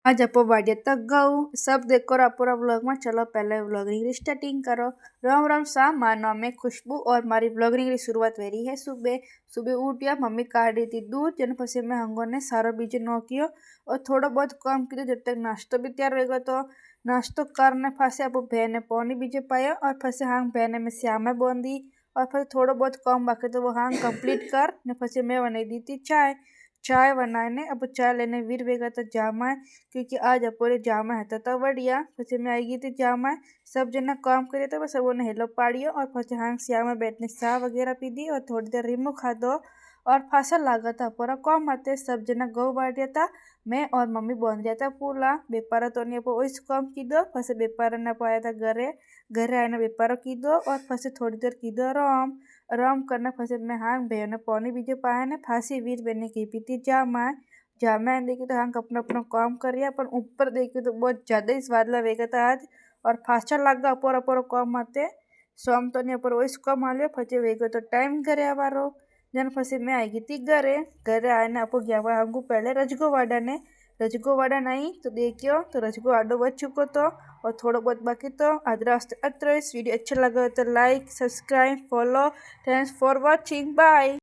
आज आप बाड़िया तक गऊ सब देखो और पूरा व्लॉग में। चलो पहले व्लॉगिंग की स्टार्टिंग करो। राम राम सा, मां नाम में खुशबू और मारी व्लॉगिंग की शुरुआत हो रही है। सुबह सुबह उठिया, मम्मी काट रही थी दूध, जन पसी मैं हंगो ने सारो बीजे नोकियो और थोड़ा बहुत काम किया जब तक नाश्तो भी तैयार होगा। तो नाश्तो करने फंसे अब बहने पौनी बीजे पाया और फंसे हाँ बहने में श्यामा बोंदी और फिर थोड़ा बहुत काम बाकी तो वो हाँ कंप्लीट कर ने फंसे मैं बनाई दी थी चाय। चाय बनाने अब चाय लेने वीर वेगा तो जामा है क्योंकि आज अपोरे जामा है तो बढ़िया। फिर मैं आई गई थी जामा, सब जना काम करे तो बस वो हेलो पाड़ियो और फिर हाँ सिया में बैठने चाय वगैरह पी दी और थोड़ी देर रिमो खा दो और फसल लागा था पूरा कम आते सब जना गौ बांट दिया था। मैं और मम्मी बन दिया था पूला बेपारा तो नहीं वैस कम की दो फसे बेपारा ना पाया था घरे। घरे आने बेपारा की दो और फसे थोड़ी देर की दो राम राम करना फसे मैं हाँ बहन पौनी बीजे पाया ने फांसी वीर बहने की पीती जा मैं देखी तो हाँ अपना अपना काम कर रही पर ऊपर देखी तो बहुत ज़्यादा ही स्वाद लगेगा था आज और फास्टा लगा अपोर अपोर कम आते सोम तो नहीं अपर वैस कम आ लियो फचे वेगो तो टाइम करे आवारो। जन फसे मैं आई गई थी घरे। घरे आए ने अपो गया हुआ हमको पहले रजगो वाडा ने रजगो वाडा नहीं तो देखियो तो रजगो आडो बच चुको तो और थोड़ा बहुत बाकी तो आज रास्ते अत्र। इस वीडियो अच्छा लगा तो like subscribe follow. Thanks for watching, bye.